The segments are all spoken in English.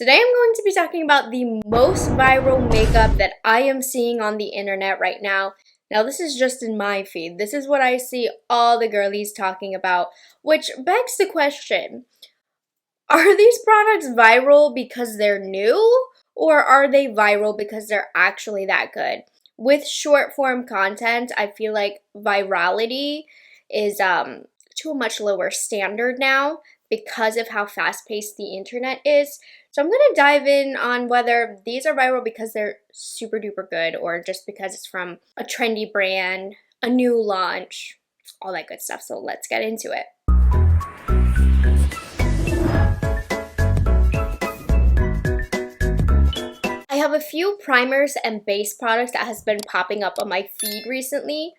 Today I'm going to be talking about the most viral makeup that I am seeing on the internet right now. Now this is just in my feed. This is what I see all the girlies talking about, which begs the question, are these products viral because they're new, or are they viral because they're actually that good? With short form content, I feel like virality is to a much lower standard now because of how fast-paced the internet is. So I'm going to dive in on whether these are viral because they're super duper good or just because it's from a trendy brand, a new launch, all that good stuff. So let's get into it. I have a few primers and base products that has been popping up on my feed recently.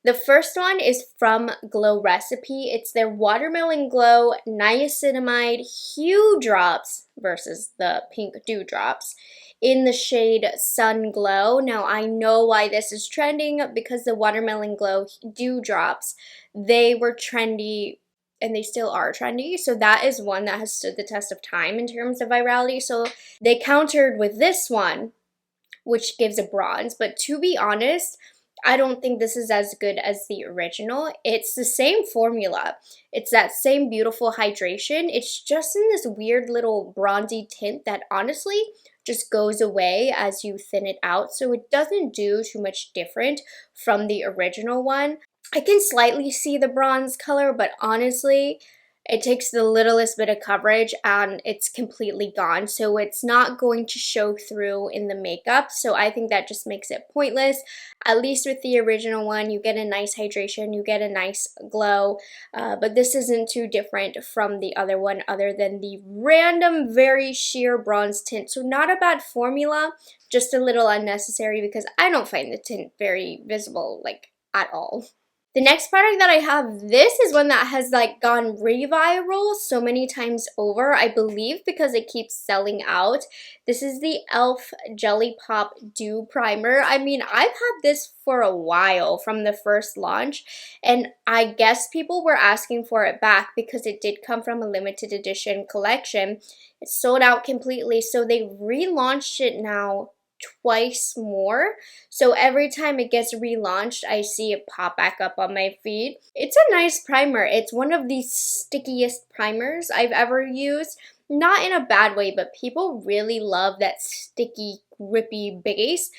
The first one is from Glow Recipe. It's their Watermelon Glow Niacinamide Hue Drops versus the Pink Dew Drops in the shade Sun Glow. Now I know why this is trending because the Watermelon Glow Dew Drops, they were trendy and they still are trendy. So that is one that has stood the test of time in terms of virality. So they countered with this one, which gives a bronze. But to be honest, I don't think this is as good as the original. It's the same formula. It's that same beautiful hydration. It's just in this weird little bronzy tint that honestly just goes away as you thin it out. So it doesn't do too much different from the original one. I can slightly see the bronze color, but honestly, it takes the littlest bit of coverage and it's completely gone. So it's not going to show through in the makeup. So I think that just makes it pointless. At least with the original one, you get a nice hydration, you get a nice glow. But this isn't too different from the other one other than the random, very sheer bronze tint. So not a bad formula, just a little unnecessary because I don't find the tint very visible, like at all. The next product that I have, this is one that has like gone re-viral so many times over, I believe because it keeps selling out. This is the e.l.f. Jelly Pop Dew Primer. I mean, I've had this for a while from the first launch, and I guess people were asking for it back because it did come from a limited edition collection. It sold out completely, so they relaunched it now twice more. So every time it gets relaunched, I see it pop back up on my feed. It's a nice primer. It's one of the stickiest primers I've ever used. Not in a bad way, but people really love that sticky, grippy base.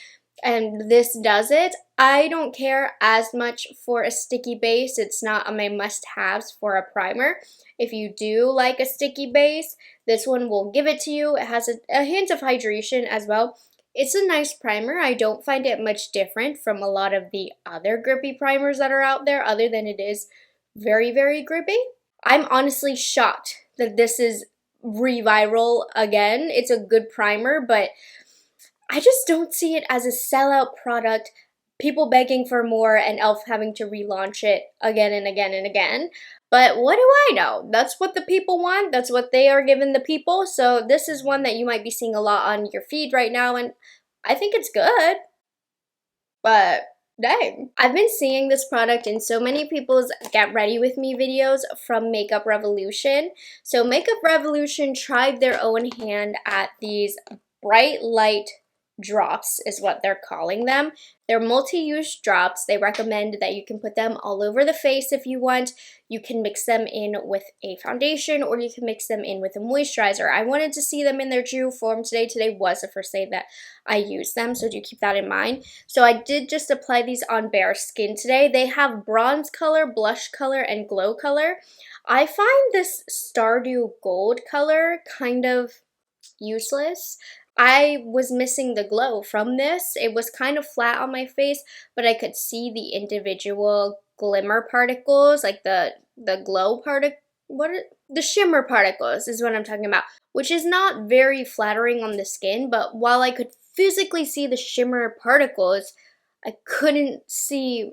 And this does it. I don't care as much for a sticky base. It's not on my must-haves for a primer. If you do like a sticky base, this one will give it to you. It has a hint of hydration as well. It's a nice primer. I don't find it much different from a lot of the other grippy primers that are out there, other than it is very, very grippy. I'm honestly shocked that this is re-viral again. It's a good primer, but I just don't see it as a sellout product, people begging for more and e.l.f. having to relaunch it again and again and again. But what do I know? That's what the people want. That's what they are giving the people. So this is one that you might be seeing a lot on your feed right now, and I think it's good. But dang. I've been seeing this product in so many people's Get Ready With Me videos from Makeup Revolution. So Makeup Revolution tried their own hand at these bright light drops is what they're calling them. They're multi-use drops. They recommend that you can put them all over the face if you want. You can mix them in with a foundation or you can mix them in with a moisturizer. I wanted to see them in their true form today. Today was the first day that I used them, so do keep that in mind. So I did just apply these on bare skin today. They have bronze color, blush color, and glow color. I find this Stardew Gold color kind of useless. I was missing the glow from this. It was kind of flat on my face, but I could see the individual glimmer particles, like the glow the shimmer particles is what I'm talking about, which is not very flattering on the skin, but while I could physically see the shimmer particles, I couldn't see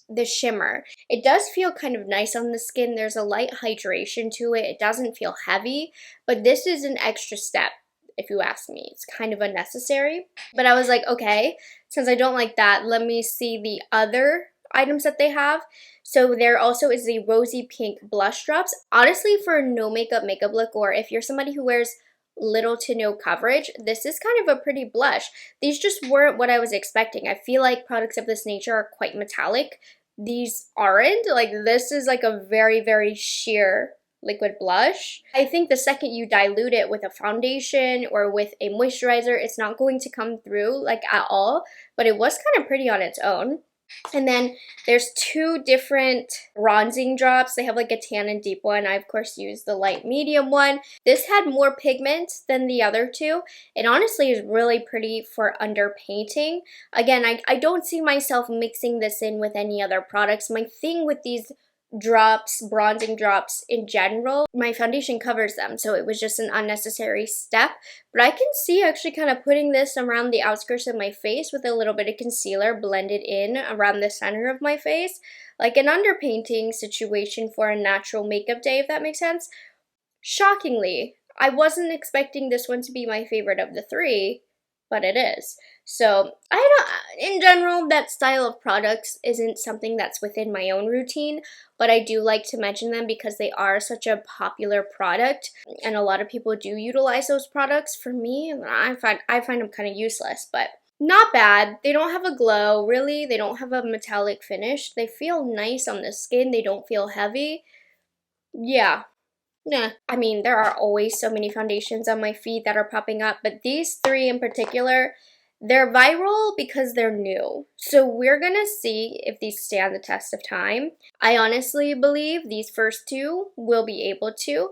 the shimmer. It does feel kind of nice on the skin. There's a light hydration to it. It doesn't feel heavy, but this is an extra step. If you ask me, it's kind of unnecessary. But I was like, okay, since I don't like that, let me see the other items that they have. So there also is the rosy pink blush drops. Honestly, for no makeup look, or if you're somebody who wears little to no coverage, this is kind of a pretty blush. These just weren't what I was expecting. I feel like products of this nature are quite metallic. These aren't. Like, this is like a very, very sheer liquid blush. I think the second you dilute it with a foundation or with a moisturizer, it's not going to come through like at all, but it was kind of pretty on its own. And then there's two different bronzing drops. They have like a tan and deep one. I of course used the light medium one. This had more pigment than the other two. It honestly is really pretty for underpainting. Again, I don't see myself mixing this in with any other products. My thing with these drops, bronzing drops in general, my foundation covers them, so it was just an unnecessary step. But I can see actually kind of putting this around the outskirts of my face with a little bit of concealer blended in around the center of my face, like an underpainting situation for a natural makeup day, if that makes sense. Shockingly, I wasn't expecting this one to be my favorite of the three, but it is. So in general, that style of products isn't something that's within my own routine, but I do like to mention them because they are such a popular product and a lot of people do utilize those products. For me, I find them kind of useless, but not bad. They don't have a glow, really. They don't have a metallic finish. They feel nice on the skin. They don't feel heavy. Yeah. Nah, I mean, there are always so many foundations on my feed that are popping up, but these three in particular, they're viral because they're new. So we're gonna see if these stand the test of time. I honestly believe these first two will be able to.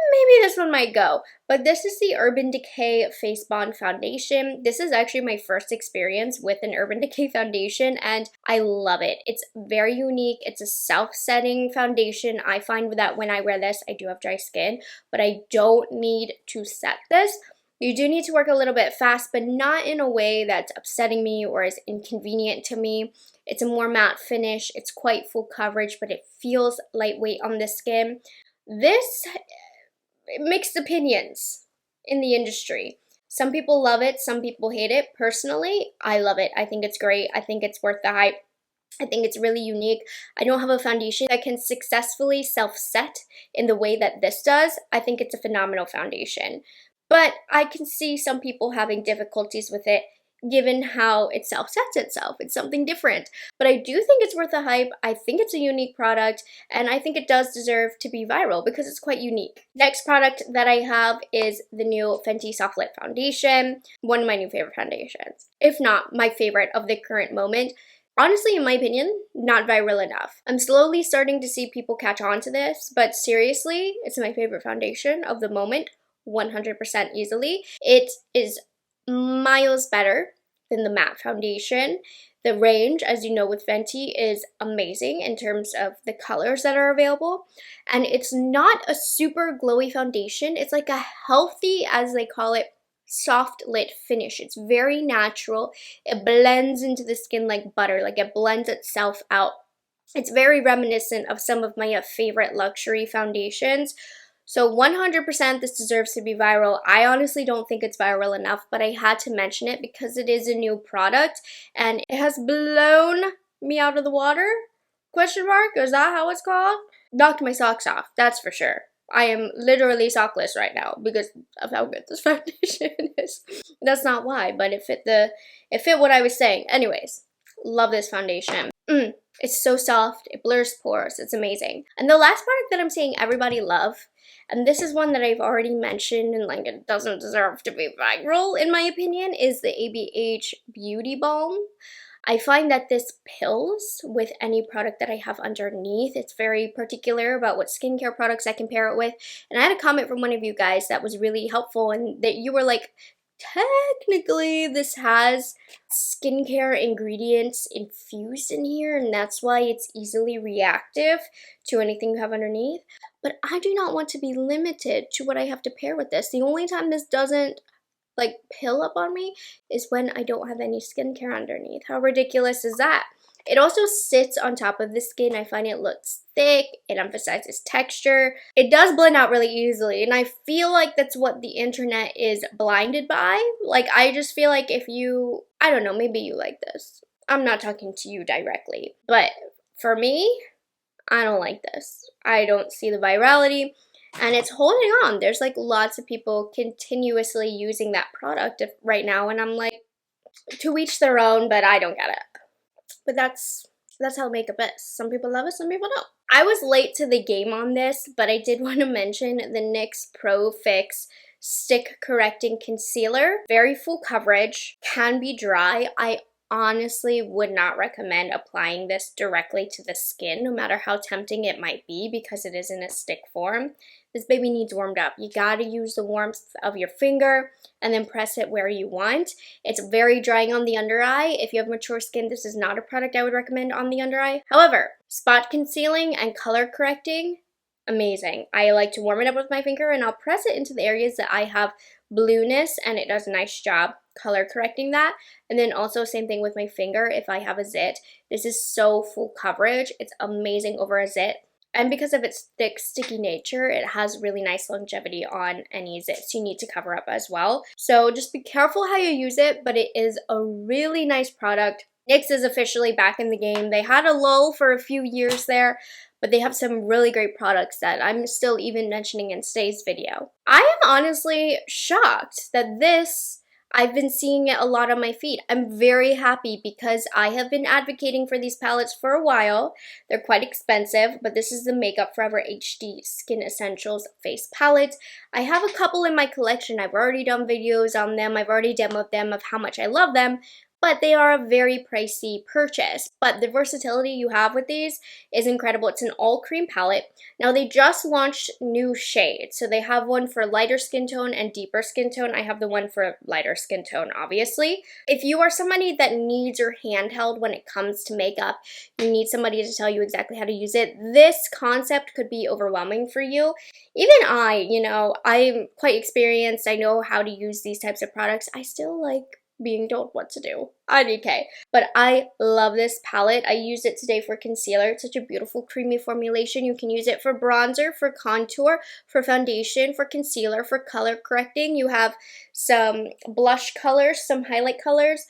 Maybe this one might go, but this is the Urban Decay Face Bond Foundation. This is actually my first experience with an Urban Decay foundation, and I love it. It's very unique. It's a self-setting foundation. I find that when I wear this, I do have dry skin, but I don't need to set this. You do need to work a little bit fast, but not in a way that's upsetting me or is inconvenient to me. It's a more matte finish. It's quite full coverage, but it feels lightweight on the skin. This mixed opinions in the industry. Some people love it, some people hate it. Personally, I love it. I think it's great. I think it's worth the hype. I think it's really unique. I don't have a foundation that can successfully self-set in the way that this does. I think it's a phenomenal foundation. But I can see some people having difficulties with it given how it self-sets itself. It's something different. But I do think it's worth the hype. I think it's a unique product, and I think it does deserve to be viral because it's quite unique. Next product that I have is the new Fenty Soft Lit Foundation, one of my new favorite foundations, if not my favorite of the current moment. Honestly, in my opinion, not viral enough. I'm slowly starting to see people catch on to this, but seriously, it's my favorite foundation of the moment, 100% easily. It is miles better than the matte foundation. The range, as you know with Fenty, is amazing in terms of the colors that are available. And it's not a super glowy foundation. It's like a healthy, as they call it, soft lit finish. It's very natural. It blends into the skin like butter, like it blends itself out. It's very reminiscent of some of my favorite luxury foundations. So 100% this deserves to be viral. I honestly don't think it's viral enough, but I had to mention it because it is a new product and it has blown me out of the water? Question mark? Is that how it's called? Knocked my socks off, that's for sure. I am literally sockless right now because of how good this foundation is. That's not why, but it fit what I was saying. Anyways, love this foundation. It's so soft, it blurs pores, it's amazing. And the last product that I'm seeing everybody love, and this is one that I've already mentioned and like it doesn't deserve to be viral in my opinion, is the ABH Beauty Balm. I find that this pills with any product that I have underneath. It's very particular about what skincare products I can pair it with. And I had a comment from one of you guys that was really helpful and that you were like, technically this has skincare ingredients infused in here and that's why it's easily reactive to anything you have underneath. But I do not want to be limited to what I have to pair with this. The only time this doesn't like pill up on me is when I don't have any skincare underneath. How ridiculous is that? It also sits on top of the skin. I find it looks thick. It emphasizes texture. It does blend out really easily. And I feel like that's what the internet is blinded by. Like, I just feel like if you, I don't know, maybe you like this. I'm not talking to you directly. But for me, I don't like this. I don't see the virality. and it's holding on. There's like lots of people continuously using that product right now, and I'm like, to each their own, but I don't get it. But that's how makeup is. Some people love it, some people don't. I was late to the game on this, but I did want to mention the NYX Pro Fix Stick Correcting Concealer. Very full coverage, can be dry. I honestly would not recommend applying this directly to the skin, no matter how tempting it might be, because it is in a stick form. This baby needs warmed up. You gotta use the warmth of your finger and then press it where you want. It's very drying on the under eye. If you have mature skin, this is not a product I would recommend on the under eye. However, spot concealing and color correcting, amazing. I like to warm it up with my finger and I'll press it into the areas that I have blueness, and it does a nice job color correcting that. And then also same thing with my finger if I have a zit. This is so full coverage. It's amazing over a zit. And because of its thick, sticky nature, it has really nice longevity on any zits you need to cover up as well. So just be careful how you use it, but it is a really nice product. NYX is officially back in the game. They had a lull for a few years there, but they have some really great products that I'm still even mentioning in today's video. I am honestly shocked that I've been seeing it a lot on my feed. I'm very happy because I have been advocating for these palettes for a while. They're quite expensive, but this is the Makeup Forever HD Skin Essentials Face Palette. I have a couple in my collection. I've already done videos on them. I've already demoed them of how much I love them, but they are a very pricey purchase. But the versatility you have with these is incredible. It's an all cream palette. Now they just launched new shades. So they have one for lighter skin tone and deeper skin tone. I have the one for lighter skin tone, obviously. If you are somebody that needs your hand held when it comes to makeup, you need somebody to tell you exactly how to use it, this concept could be overwhelming for you. Even I'm quite experienced. I know how to use these types of products. I still like being told what to do. IDK. But I love this palette. I used it today for concealer. It's such a beautiful creamy formulation. You can use it for bronzer, for contour, for foundation, for concealer, for color correcting. You have some blush colors, some highlight colors,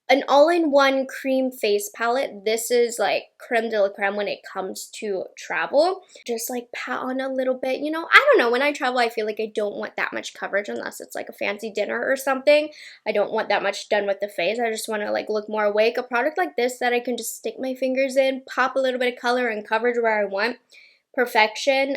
an all-in-one cream face palette. This is like creme de la creme when it comes to travel. Just like pat on a little bit, I don't know. When I travel, I feel like I don't want that much coverage unless it's like a fancy dinner or something. I don't want that much done with the face. I just want to like look more awake. A product like this that I can just stick my fingers in, pop a little bit of color and coverage where I want. Perfection.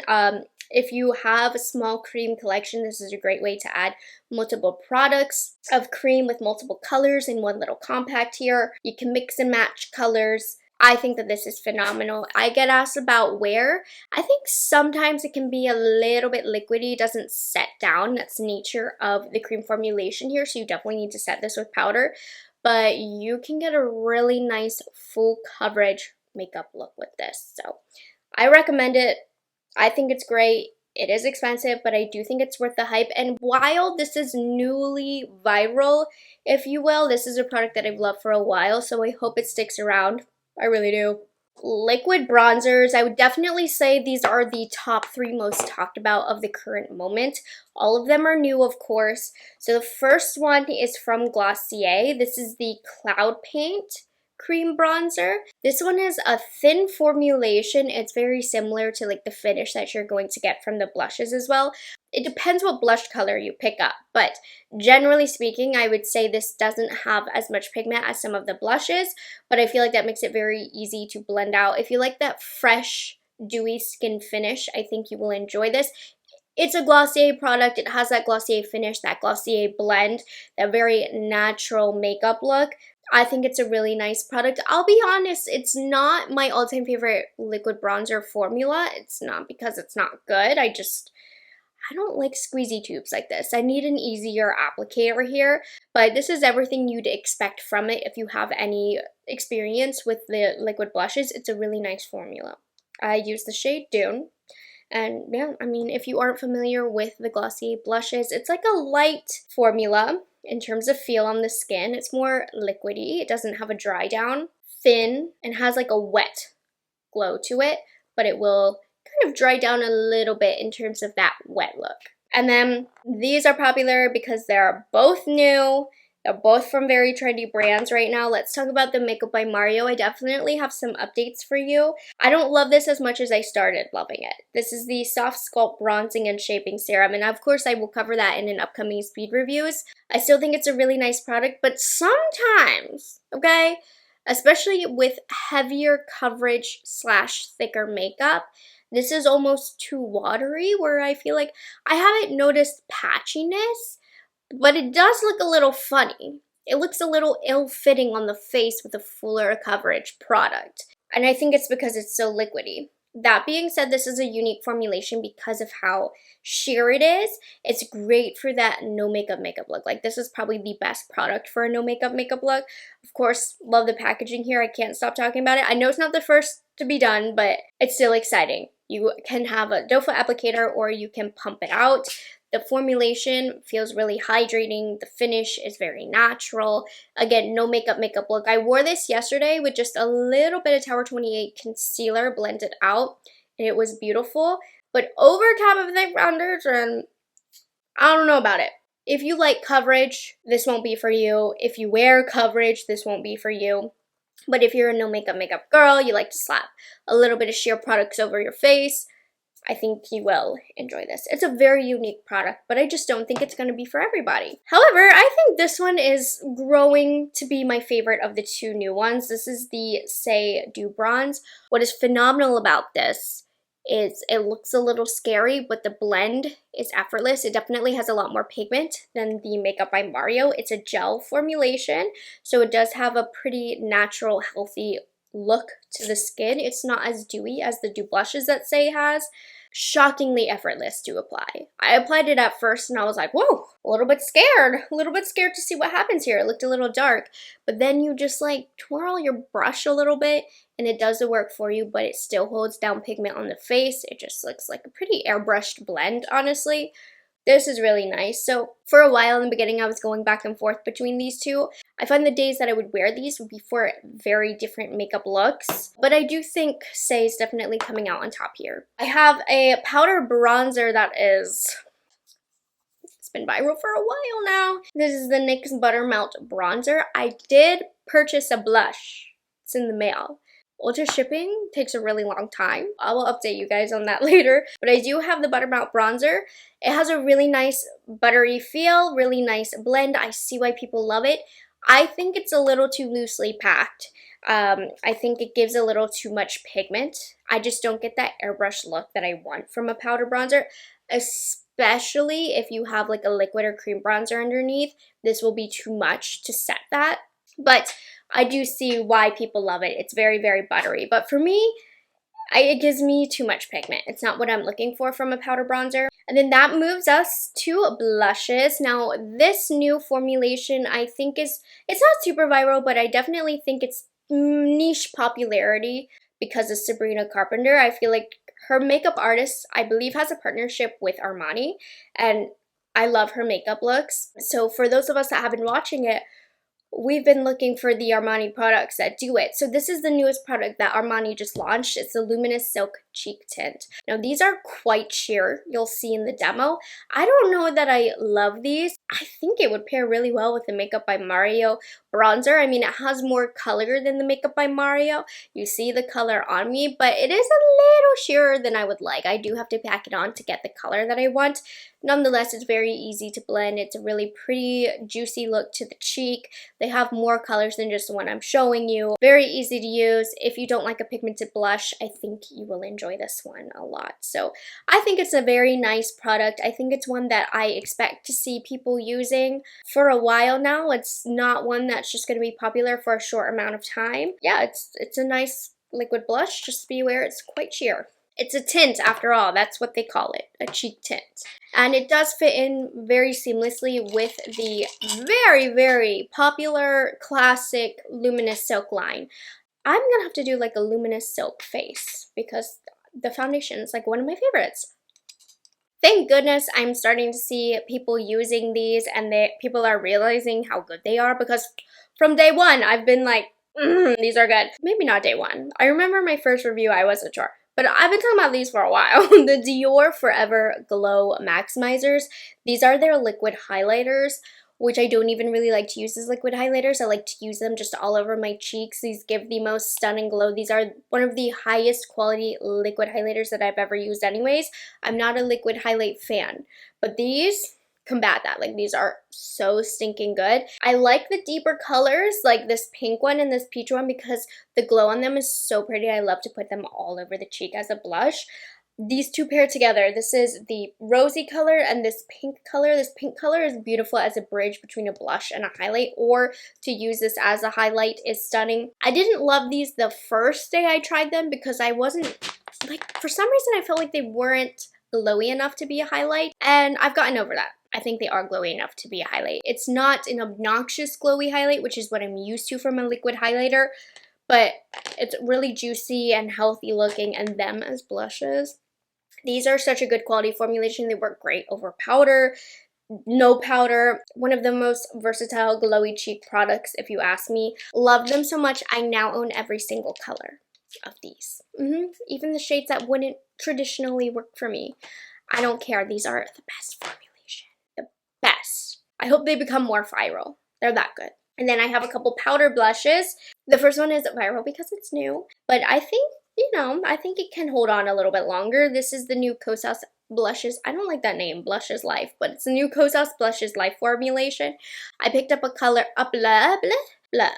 If you have a small cream collection, this is a great way to add multiple products of cream with multiple colors in one little compact here. You can mix and match colors. I think that this is phenomenal. I get asked about wear. I think sometimes it can be a little bit liquidy, doesn't set down. That's the nature of the cream formulation here, so you definitely need to set this with powder. But you can get a really nice full coverage makeup look with this. So I recommend it. I think it's great. It is expensive, but I do think it's worth the hype. And while this is newly viral, if you will, this is a product that I've loved for a while, so I hope it sticks around. I really do. Liquid bronzers, I would definitely say these are the top 3 most talked about of the current moment. All of them are new, of course. So the first one is from Glossier. This is the Cloud Paint cream bronzer. This one is a thin formulation. It's very similar to like the finish that you're going to get from the blushes as well. It depends what blush color you pick up, but generally speaking, I would say this doesn't have as much pigment as some of the blushes, but I feel like that makes it very easy to blend out. If you like that fresh, dewy skin finish, I think you will enjoy this. It's a Glossier product. It has that Glossier finish, that Glossier blend, that very natural makeup look. I think it's a really nice product. I'll be honest, it's not my all-time favorite liquid bronzer formula. It's not because it's not good. I don't like squeezy tubes like this. I need an easier applicator here, but this is everything you'd expect from it if you have any experience with the liquid blushes. It's a really nice formula. I use the shade Dune. And yeah, I mean, if you aren't familiar with the Glossier blushes, it's like a light formula in terms of feel on the skin. It's more liquidy. It doesn't have a dry down, thin, and has like a wet glow to it, but it will kind of dry down a little bit in terms of that wet look. And then these are popular because they're both new. They're both from very trendy brands right now. Let's talk about the Makeup by Mario. I definitely have some updates for you. I don't love this as much as I started loving it. This is the Soft Sculpt Bronzing and Shaping Serum, and of course I will cover that in an upcoming speed reviews. I still think it's a really nice product, but sometimes, okay, especially with heavier coverage / thicker makeup, this is almost too watery, where I feel like I haven't noticed patchiness, but it does look a little funny. It looks a little ill-fitting on the face with a fuller coverage product. And I think it's because it's so liquidy. That being said, this is a unique formulation because of how sheer it is. It's great for that no makeup look. Like, this is probably the best product for a no makeup look. Of course, love the packaging here. I can't stop talking about it. I know it's not the first to be done, but it's still exciting. You can have a doe foot applicator or you can pump it out. The formulation feels really hydrating. The finish is very natural. Again, no makeup look. I wore this yesterday with just a little bit of Tower 28 concealer blended out, and it was beautiful. But over top of the foundation, I don't know about it. If you like coverage, this won't be for you. If you wear coverage, this won't be for you. But if you're a no makeup girl, you like to slap a little bit of sheer products over your face, I think you will enjoy this. It's a very unique product, but I just don't think it's going to be for everybody. However, I think this one is growing to be my favorite of the two new ones. This is the Say Dew Bronze. What is phenomenal about this is it looks a little scary, but the blend is effortless. It definitely has a lot more pigment than the Makeup by Mario. It's a gel formulation, so it does have a pretty natural, healthy look to the skin. It's not as dewy as the Dew blushes that Say has. Shockingly effortless to apply. I applied it at first and I was like, whoa, a little bit scared to see what happens here. It looked a little dark, but then you just like twirl your brush a little bit and it does the work for you, but it still holds down pigment on the face. It just looks like a pretty airbrushed blend, honestly. This is really nice. So for a while in the beginning, I was going back and forth between these two. I find the days that I would wear these would be for very different makeup looks, but I do think Say is definitely coming out on top here. I have a powder bronzer that it's been viral for a while now. This is the NYX Buttermelt Bronzer. I did purchase a blush. It's in the mail. Ultra shipping takes a really long time. I will update you guys on that later. But I do have the Buttermelt Bronzer. It has a really nice buttery feel, really nice blend. I see why people love it. I think it's a little too loosely packed. I think it gives a little too much pigment. I just don't get that airbrush look that I want from a powder bronzer, especially if you have like a liquid or cream bronzer underneath. This will be too much to set that. But I do see why people love it. It's very, very buttery. But for me, it gives me too much pigment. It's not what I'm looking for from a powder bronzer. And then that moves us to blushes. Now, this new formulation I think it's not super viral, but I definitely think it's niche popularity because of Sabrina Carpenter. I feel like her makeup artist, I believe, has a partnership with Armani, and I love her makeup looks. So for those of us that have been watching it, we've been looking for the Armani products that do it. So this is the newest product that Armani just launched. It's the Luminous Silk Cheek Tint. Now these are quite sheer. You'll see in the demo. I don't know that I love these. I think it would pair really well with the Makeup by Mario bronzer. I mean, it has more color than the Makeup by Mario. You see the color on me, but it is a little sheerer than I would like. I do have to pack it on to get the color that I want. Nonetheless, it's very easy to blend. It's a really pretty, juicy look to the cheek. They have more colors than just the one I'm showing you. Very easy to use. If you don't like a pigmented blush, I think you will enjoy this one a lot. So I think it's a very nice product. I think it's one that I expect to see people using for a while now. It's not one that's just going to be popular for a short amount of time. Yeah, it's a nice liquid blush. Just be aware it's quite sheer. It's a tint after all, that's what they call it, a cheek tint. And it does fit in very seamlessly with the very, very popular classic Luminous Silk line. I'm gonna have to do like a Luminous Silk face because the foundation is like one of my favorites. Thank goodness I'm starting to see people using these and people are realizing how good they are, because from day one I've been like, these are good. Maybe not day one. I remember my first review, I wasn't sure. But I've been talking about these for a while. The Dior Forever Glow Maximizers. These are their liquid highlighters. which I don't even really like to use as liquid highlighters. I like to use them just all over my cheeks. These give the most stunning glow. These are one of the highest quality liquid highlighters that I've ever used anyways. I'm not a liquid highlight fan, but these combat that. Like, these are so stinking good. I like the deeper colors, like this pink one and this peach one, because the glow on them is so pretty. I love to put them all over the cheek as a blush. These two pair together. This is the rosy color and this pink color. This pink color is beautiful as a bridge between a blush and a highlight, or to use this as a highlight is stunning. I didn't love these the first day I tried them because I wasn't, like, for some reason I felt like they weren't glowy enough to be a highlight, and I've gotten over that. I think they are glowy enough to be a highlight. It's not an obnoxious glowy highlight, which is what I'm used to from a liquid highlighter, but it's really juicy and healthy looking, and them as blushes. These are such a good quality formulation. They work great over powder, no powder. One of the most versatile glowy cheek products, if you ask me. Love them so much. I now own every single color of these. Even the shades that wouldn't traditionally work for me. I don't care. These are the best formulation. The best. I hope they become more viral. They're that good. And then I have a couple powder blushes. The first one is viral because it's new, but I think, you know, I think it can hold on a little bit longer. This is the new Kosas Blushes. I don't like that name, Blushes Life, but it's the new Kosas Blushes Life formulation. I picked up a color, blah, blah, blah.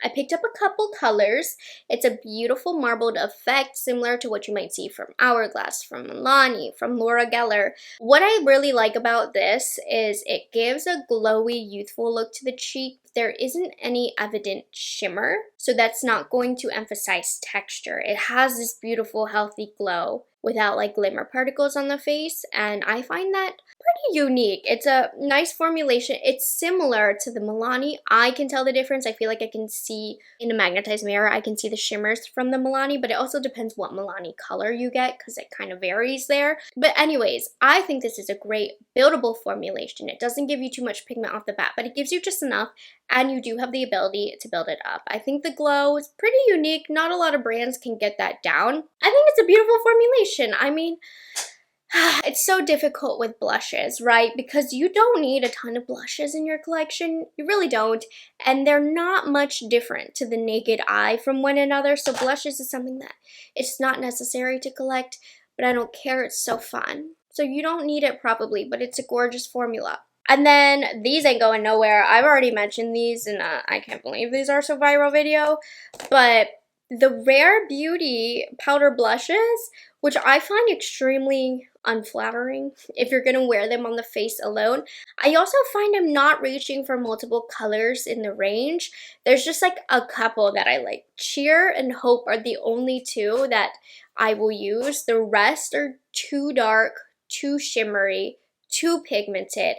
I picked up a couple colors. It's a beautiful marbled effect, similar to what you might see from Hourglass, from Milani, from Laura Geller. What I really like about this is it gives a glowy, youthful look to the cheek. There isn't any evident shimmer, so that's not going to emphasize texture. It has this beautiful, healthy glow without like glimmer particles on the face, and I find that pretty unique. It's a nice formulation. It's similar to the Milani. I can tell the difference. I feel like I can see in a magnetized mirror, I can see the shimmers from the Milani, but it also depends what Milani color you get because it kind of varies there. But anyways, I think this is a great buildable formulation. It doesn't give you too much pigment off the bat, but it gives you just enough, and you do have the ability to build it up. I think the glow is pretty unique. Not a lot of brands can get that down. I think it's a beautiful formulation. I mean, it's so difficult with blushes, right? Because you don't need a ton of blushes in your collection. You really don't. And they're not much different to the naked eye from one another. So blushes is something that it's not necessary to collect, but I don't care. It's so fun. So you don't need it probably, but it's a gorgeous formula. And then these ain't going nowhere. I've already mentioned these, and I can't believe these are so viral video. But the Rare Beauty powder blushes, which I find extremely unflattering if you're going to wear them on the face alone. I also find I'm not reaching for multiple colors in the range. There's just like a couple that I like. Cheer and Hope are the only two that I will use. The rest are too dark, too shimmery, too pigmented,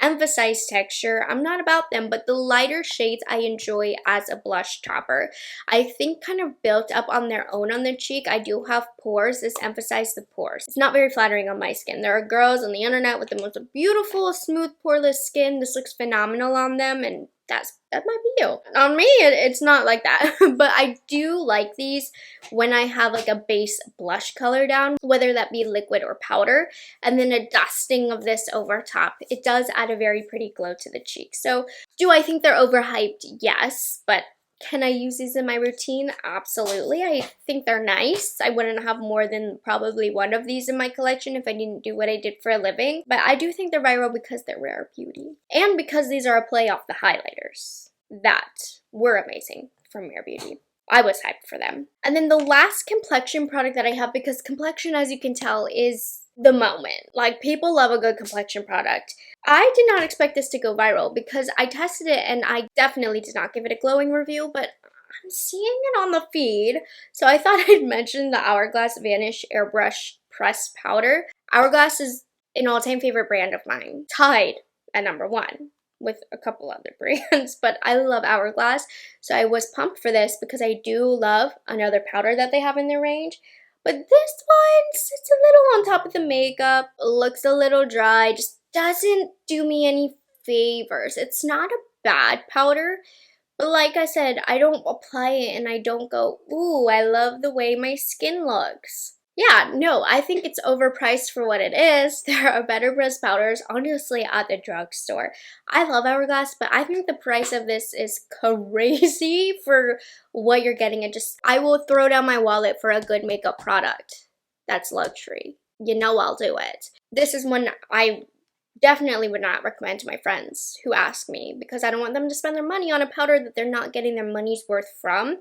emphasize texture. I'm not about them, but the lighter shades I enjoy as a blush topper. I think kind of built up on their own on the cheek. I do have pores. This emphasizes the pores. It's not very flattering on my skin. There are girls on the internet with the most beautiful, smooth, poreless skin. This looks phenomenal on them, and that might be you. On me, it's not like that. But I do like these when I have like a base blush color down, whether that be liquid or powder, and then a dusting of this over top. It does add a very pretty glow to the cheek. So do I think they're overhyped? Yes, but can I use these in my routine? Absolutely. I think they're nice. I wouldn't have more than probably one of these in my collection if I didn't do what I did for a living. But I do think they're viral because they're Rare Beauty. And because these are a play off the highlighters that were amazing from Rare Beauty. I was hyped for them. And then the last complexion product that I have, because complexion, as you can tell, is the moment. Like, people love a good complexion product. I did not expect this to go viral because I tested it and I definitely did not give it a glowing review, but I'm seeing it on the feed. So I thought I'd mention the Hourglass Vanish Airbrush Pressed Powder. Hourglass is an all-time favorite brand of mine, tied at #1 with a couple other brands, but I love Hourglass. So I was pumped for this because I do love another powder that they have in their range. But this one sits a little on top of the makeup, looks a little dry, just doesn't do me any favors. It's not a bad powder, but like I said, I don't apply it and I don't go, ooh, I love the way my skin looks. Yeah, no, I think it's overpriced for what it is. There are better pressed powders, honestly, at the drugstore. I love Hourglass, but I think the price of this is crazy for what you're getting. I will throw down my wallet for a good makeup product. That's luxury. You know I'll do it. This is one I definitely would not recommend to my friends who ask me because I don't want them to spend their money on a powder that they're not getting their money's worth from.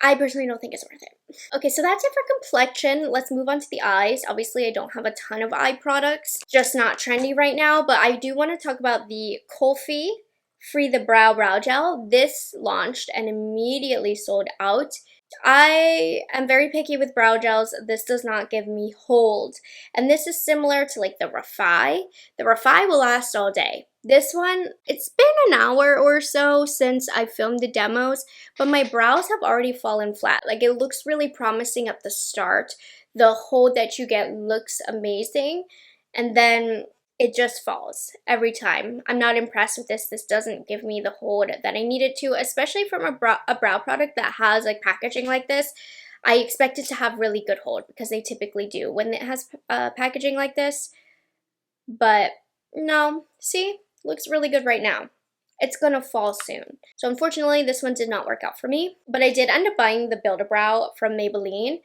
I personally don't think it's worth it. Okay, so that's it for complexion. Let's move on to the eyes. Obviously, I don't have a ton of eye products, just not trendy right now, but I do want to talk about the Kopari Free the Brow Gel. This launched and immediately sold out. I am very picky with brow gels. This does not give me hold. And this is similar to like the Rephr. The Rephr will last all day. This one, it's been an hour or so since I filmed the demos, but my brows have already fallen flat. Like it looks really promising at the start. The hold that you get looks amazing. And then it just falls every time. I'm not impressed with this. This doesn't give me the hold that I needed to, especially from a brow product that has like packaging like this. I expect it to have really good hold because they typically do when it has packaging like this. But no, see, looks really good right now. It's gonna fall soon. So unfortunately, this one did not work out for me, but I did end up buying the Build-A-Brow from Maybelline.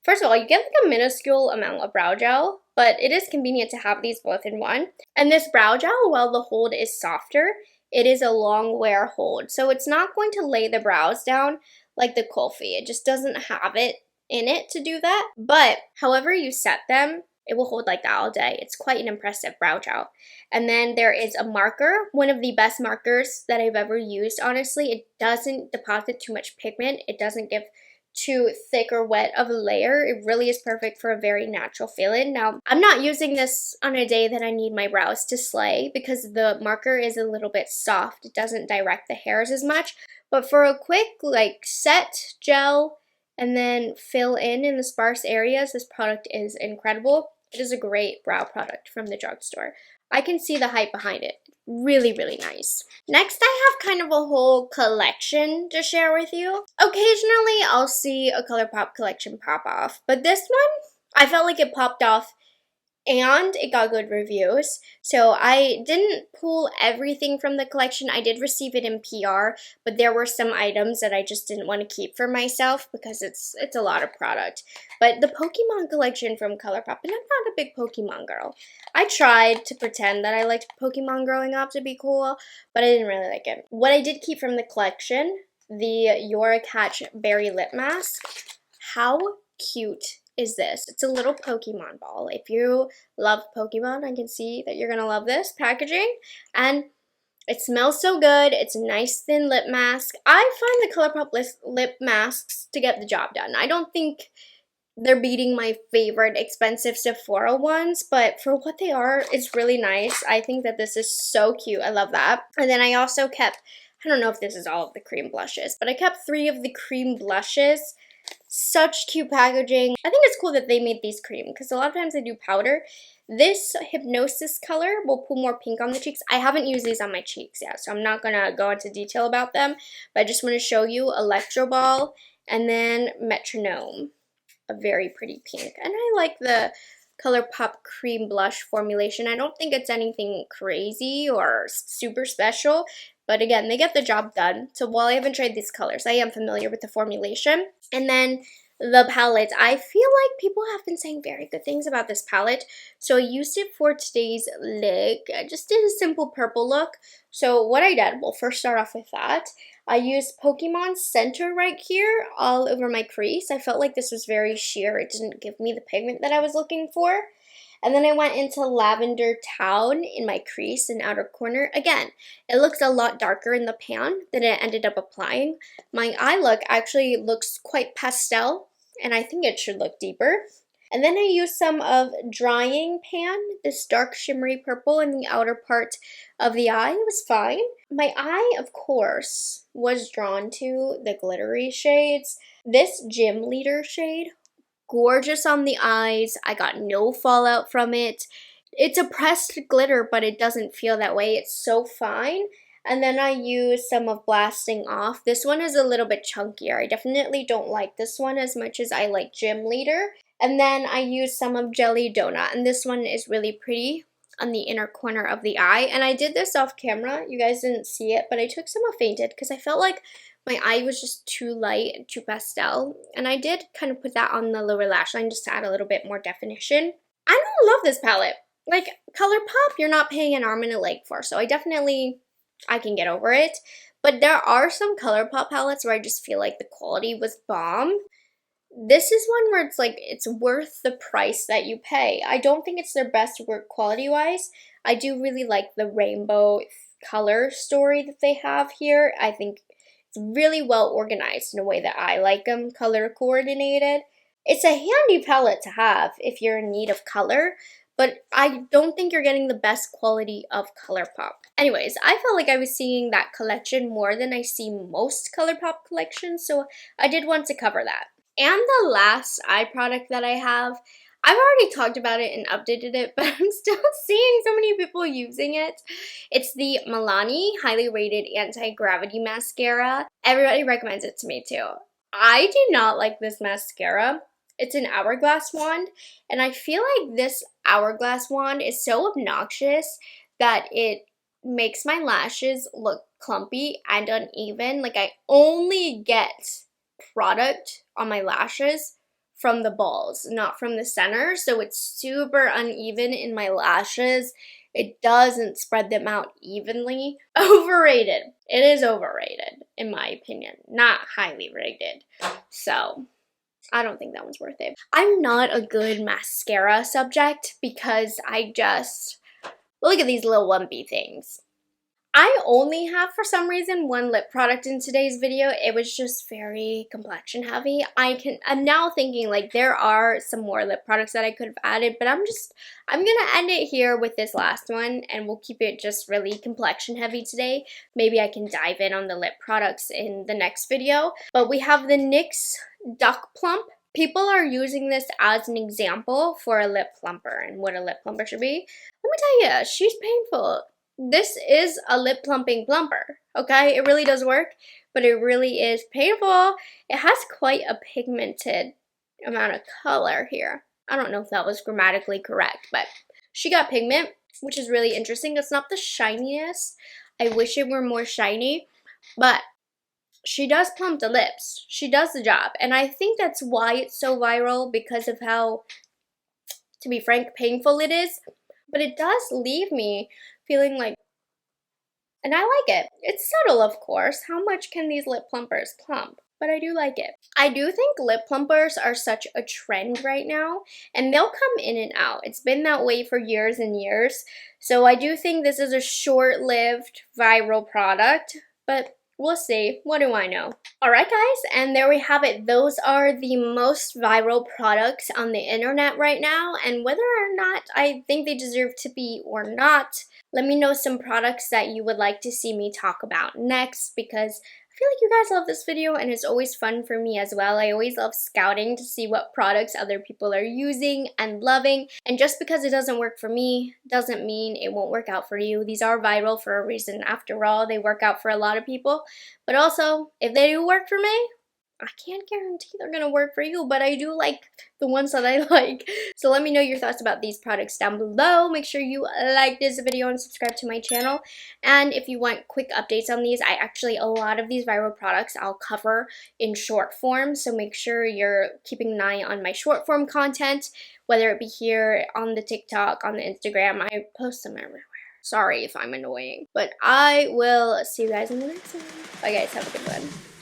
First of all, you get like a minuscule amount of brow gel, but it is convenient to have these both in one. And this brow gel, while the hold is softer, it is a long wear hold. So it's not going to lay the brows down like the Kopari. It just doesn't have it in it to do that. But however you set them, it will hold like that all day. It's quite an impressive brow gel. And then there is a marker, one of the best markers that I've ever used, honestly. It doesn't deposit too much pigment. It doesn't give too thick or wet of a layer. It really is perfect for a very natural feeling. Now, I'm not using this on a day that I need my brows to slay because the marker is a little bit soft. It doesn't direct the hairs as much. But for a quick like set gel and then fill in the sparse areas, this product is incredible. It is a great brow product from the drugstore. I can see the hype behind it. Really, really nice. Next, I have kind of a whole collection to share with you. Occasionally, I'll see a ColourPop collection pop off, but this one, I felt like it popped off and it got good reviews. So I didn't pull everything from the collection. I did receive it in PR, but there were some items that I just didn't want to keep for myself because it's a lot of product. But the Pokemon collection from ColourPop, and I'm not a big Pokemon girl. I tried to pretend that I liked Pokemon growing up to be cool, but I didn't really like it. What I did keep from the collection, the Yora Catch Berry Lip Mask. How cute is this? It's a little Pokemon ball. If you love Pokemon, I can see that you're gonna love this packaging. And it smells so good. It's a nice thin lip mask. I find the ColourPop lip masks to get the job done. I don't think they're beating my favorite expensive Sephora ones, but for what they are, it's really nice. I think that this is so cute. I love that. And then I also kept, I don't know if this is all of the cream blushes, but I kept 3 of the cream blushes. Such cute packaging. I think it's cool that they made these cream because a lot of times they do powder. This Hypnosis color will pull more pink on the cheeks. I haven't used these on my cheeks yet, so I'm not going to go into detail about them, but I just want to show you Electro Ball and then Metronome, a very pretty pink. And I like the ColourPop cream blush formulation. I don't think it's anything crazy or super special, but again, they get the job done. So while I haven't tried these colors, I am familiar with the formulation. And then the palette. I feel like people have been saying very good things about this palette. So I used it for today's look. I just did a simple purple look. So what I did, we'll first start off with that. I used Pokemon Center right here all over my crease. I felt like this was very sheer. It didn't give me the pigment that I was looking for. And then I went into Lavender Town in my crease and outer corner. Again, it looks a lot darker in the pan than it ended up applying. My eye look actually looks quite pastel, and I think it should look deeper. And then I used some of Drying Pan, this dark shimmery purple in the outer part of the eye. It was fine. My eye, of course, was drawn to the glittery shades. This Gym Leader shade, gorgeous on the eyes. I got no fallout from it. It's a pressed glitter, but it doesn't feel that way. It's so fine. And then I used some of Blasting Off. This one is a little bit chunkier. I definitely don't like this one as much as I like Gym Leader. And then I used some of Jelly Donut, and this one is really pretty on the inner corner of the eye. And I did this off camera. You guys didn't see it, but I took some of Fainted because I felt like my eye was just too light and too pastel. And I did kind of put that on the lower lash line just to add a little bit more definition. I don't love this palette. Like, ColourPop, you're not paying an arm and a leg for, so I can get over it. But there are some ColourPop palettes where I just feel like the quality was bomb. This is one where it's like, it's worth the price that you pay. I don't think it's their best work quality-wise. I do really like the rainbow color story that they have here. I think it's really well organized in a way that I like them, color coordinated. It's a handy palette to have if you're in need of color, but I don't think you're getting the best quality of ColourPop. Anyways, I felt like I was seeing that collection more than I see most ColourPop collections, so I did want to cover that. And the last eye product that I have, I've already talked about it and updated it, but I'm still seeing so many people using it. It's the Milani Highly Rated Anti-Gravity Mascara. Everybody recommends it to me too. I do not like this mascara. It's an hourglass wand, and I feel like this hourglass wand is so obnoxious that it makes my lashes look clumpy and uneven. Like, I only get product on my lashes from the balls, not from the center, so it's super uneven in my lashes. It doesn't spread them out evenly. Overrated. It is overrated, in my opinion. Not highly rated. So I don't think that one's worth it. I'm not a good mascara subject because I just look at these little lumpy things. I only have, for some reason, one lip product in today's video. It was just very complexion heavy. I'm now thinking like there are some more lip products that I could have added, but I'm gonna end it here with this last one, and we'll keep it just really complexion heavy today. Maybe I can dive in on the lip products in the next video. But we have the NYX Duck Plump. People are using this as an example for a lip plumper and what a lip plumper should be. Let me tell you, she's painful. This is a lip plumping plumper, okay? It really does work, but it really is painful. It has quite a pigmented amount of color here. I don't know if that was grammatically correct, but she got pigment, which is really interesting. It's not the shiniest. I wish it were more shiny, but she does plump the lips. She does the job, and I think that's why it's so viral, because of how, to be frank, painful it is. But it does leave me feeling like, and I like it. It's subtle, of course. How much can these lip plumpers plump? But I do like it. I do think lip plumpers are such a trend right now, and they'll come in and out. It's been that way for years and years. So I do think this is a short-lived viral product, but we'll see. What do I know? Alright guys, and there we have it. Those are the most viral products on the internet right now, and whether or not I think they deserve to be or not, let me know some products that you would like to see me talk about next, because I feel like you guys love this video and it's always fun for me as well. I always love scouting to see what products other people are using and loving. And just because it doesn't work for me doesn't mean it won't work out for you. These are viral for a reason. After all, they work out for a lot of people. But also, if they do work for me, I can't guarantee they're gonna work for you, but I do like the ones that I like. So let me know your thoughts about these products down below. Make sure you like this video and subscribe to my channel. And if you want quick updates on these, a lot of these viral products I'll cover in short form. So make sure you're keeping an eye on my short form content, whether it be here on the TikTok, on the Instagram. I post them everywhere. Sorry if I'm annoying, but I will see you guys in the next one. Bye guys, have a good one.